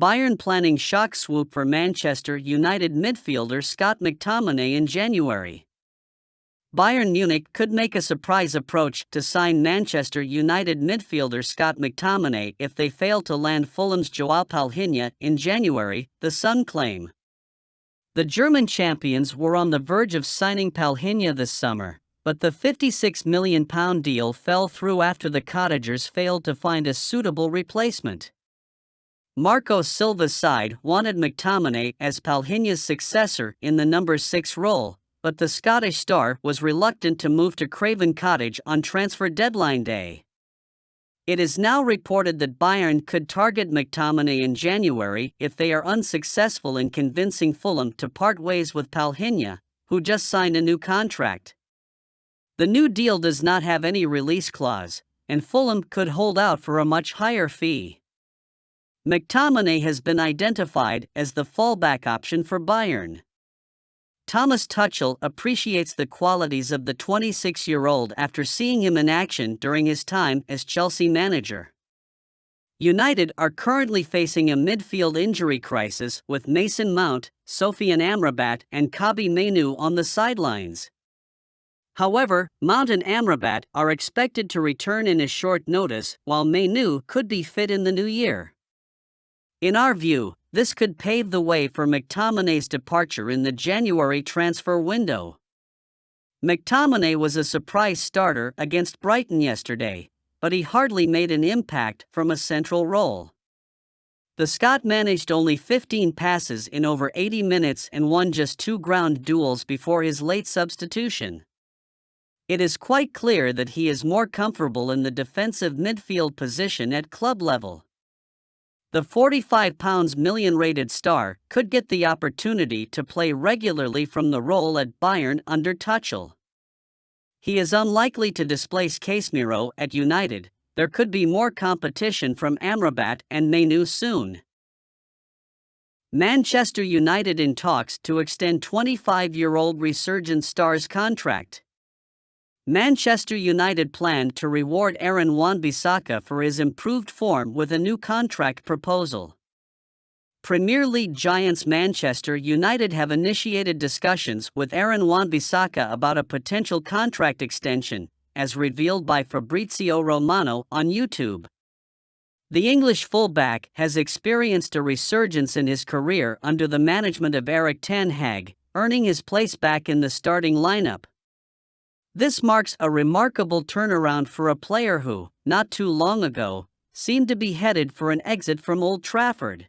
Bayern planning shock swoop for Manchester United midfielder Scott McTominay in January. Bayern Munich could make a surprise approach to sign Manchester United midfielder Scott McTominay if they fail to land Fulham's Joao Palhinha in January, the Sun claim. The German champions were on the verge of signing Palhinha this summer, but the £56 million deal fell through after the Cottagers failed to find a suitable replacement. Marco Silva's side wanted McTominay as Palhinha's successor in the number 6 role, but the Scottish star was reluctant to move to Craven Cottage on transfer deadline day. It is now reported that Bayern could target McTominay in January if they are unsuccessful in convincing Fulham to part ways with Palhinha, who just signed a new contract. The new deal does not have any release clause, and Fulham could hold out for a much higher fee. McTominay has been identified as the fallback option for Bayern. Thomas Tuchel appreciates the qualities of the 26-year-old after seeing him in action during his time as Chelsea manager. United are currently facing a midfield injury crisis with Mason Mount, Sofiane Amrabat and Kobbie Mainoo on the sidelines. However, Mount and Amrabat are expected to return in a short notice, while Mainoo could be fit in the new year. In our view, this could pave the way for McTominay's departure in the January transfer window. McTominay was a surprise starter against Brighton yesterday, but he hardly made an impact from a central role. The Scot managed only 15 passes in over 80 minutes and won just 2 ground duels before his late substitution. It is quite clear that he is more comfortable in the defensive midfield position at club level. The £45 million rated star could get the opportunity to play regularly from the role at Bayern under Tuchel. He is unlikely to displace Casemiro at United. There could be more competition from Amrabat and Mainoo soon. Manchester United in talks to extend 25-year-old resurgent star's contract. Manchester United planned to reward Aaron Wan-Bissaka for his improved form with a new contract proposal. Premier League giants Manchester United have initiated discussions with Aaron Wan-Bissaka about a potential contract extension, as revealed by Fabrizio Romano on YouTube. The English fullback has experienced a resurgence in his career under the management of Erik ten Hag, earning his place back in the starting lineup. This marks a remarkable turnaround for a player who, not too long ago, seemed to be headed for an exit from Old Trafford.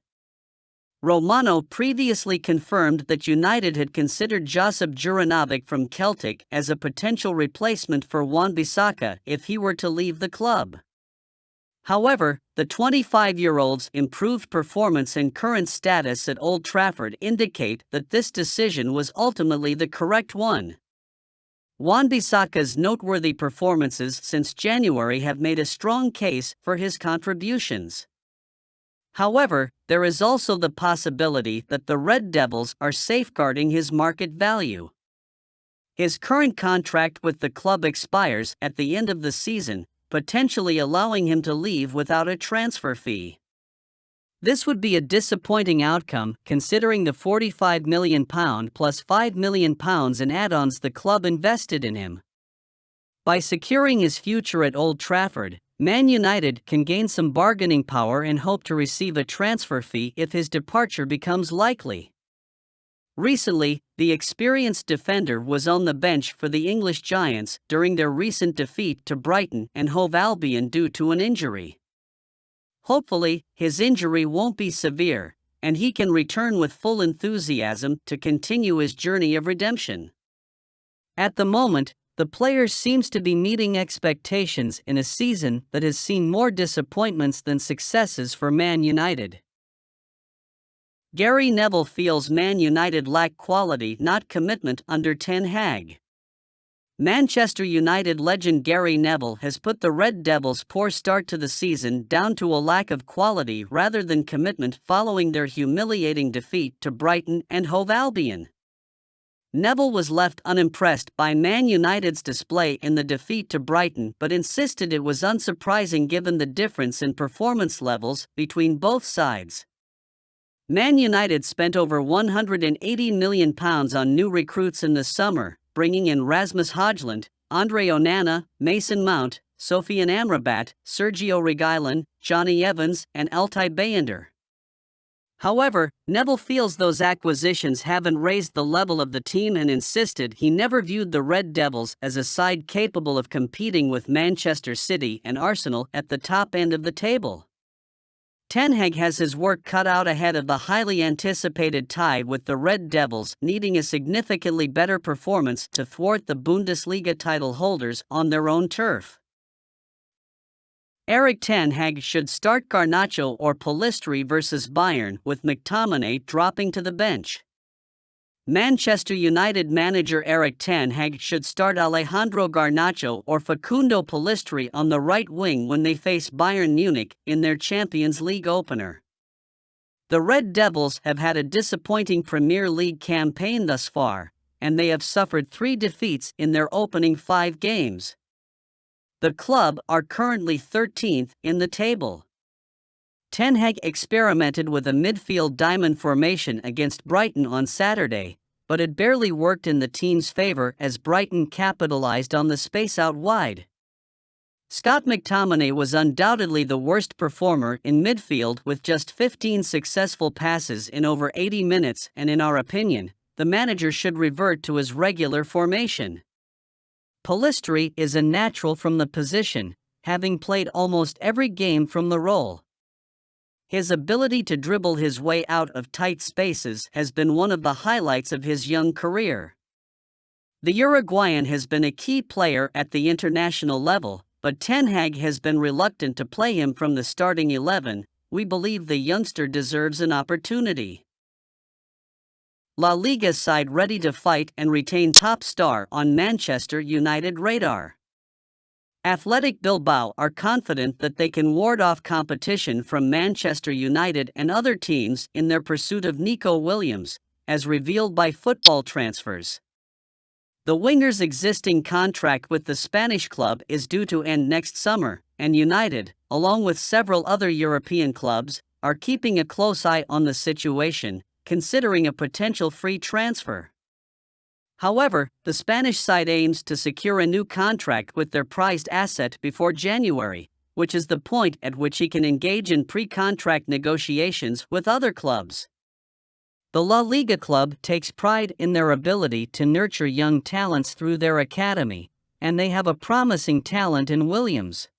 Romano previously confirmed that United had considered Josip Juranovic from Celtic as a potential replacement for Wan-Bissaka if he were to leave the club. However, the 25-year-old's improved performance and current status at Old Trafford indicate that this decision was ultimately the correct one. Wan-Bissaka's noteworthy performances since January have made a strong case for his contributions. However, there is also the possibility that the Red Devils are safeguarding his market value. His current contract with the club expires at the end of the season, potentially allowing him to leave without a transfer fee. This would be a disappointing outcome considering the £45 million plus £5 million in add-ons the club invested in him. By securing his future at Old Trafford, Man United can gain some bargaining power and hope to receive a transfer fee if his departure becomes likely. Recently, the experienced defender was on the bench for the English Giants during their recent defeat to Brighton and Hove Albion due to an injury. Hopefully, his injury won't be severe, and he can return with full enthusiasm to continue his journey of redemption. At the moment, the player seems to be meeting expectations in a season that has seen more disappointments than successes for Man United. Gary Neville feels Man United lack quality, not commitment under Ten Hag. Manchester United legend Gary Neville has put the Red Devils' poor start to the season down to a lack of quality rather than commitment following their humiliating defeat to Brighton and Hove Albion. Neville was left unimpressed by Man United's display in the defeat to Brighton but insisted it was unsurprising given the difference in performance levels between both sides. Man United spent over £180 million on new recruits in the summer, bringing in Rasmus Højlund, Andre Onana, Mason Mount, Sofian Amrabat, Sergio Reguilon, Johnny Evans, and Altay Bayındır. However, Neville feels those acquisitions haven't raised the level of the team and insisted he never viewed the Red Devils as a side capable of competing with Manchester City and Arsenal at the top end of the table. Ten Hag has his work cut out ahead of the highly anticipated tie, with the Red Devils needing a significantly better performance to thwart the Bundesliga title holders on their own turf. Erik ten Hag should start Garnacho or Pellistri versus Bayern, with McTominay dropping to the bench. Manchester United manager Erik ten Hag should start Alejandro Garnacho or Facundo Pellistri on the right wing when they face Bayern Munich in their Champions League opener. The Red Devils have had a disappointing Premier League campaign thus far, and they have suffered 3 defeats in their opening 5 games. The club are currently 13th in the table. Ten Hag experimented with a midfield diamond formation against Brighton on Saturday, but it barely worked in the team's favor as Brighton capitalized on the space out wide. Scott McTominay was undoubtedly the worst performer in midfield, with just 15 successful passes in over 80 minutes, and in our opinion, the manager should revert to his regular formation. Pellistri is a natural from the position, having played almost every game from the role. His ability to dribble his way out of tight spaces has been one of the highlights of his young career. The Uruguayan has been a key player at the international level, but Ten Hag has been reluctant to play him from the starting 11. We believe the youngster deserves an opportunity. La Liga side ready to fight and retain top star on Manchester United radar. Athletic Bilbao are confident that they can ward off competition from Manchester United and other teams in their pursuit of Nico Williams, as revealed by Football Transfers. The winger's existing contract with the Spanish club is due to end next summer, and United, along with several other European clubs, are keeping a close eye on the situation, considering a potential free transfer. However, the Spanish side aims to secure a new contract with their prized asset before January, which is the point at which he can engage in pre-contract negotiations with other clubs. The La Liga club takes pride in their ability to nurture young talents through their academy, and they have a promising talent in Williams.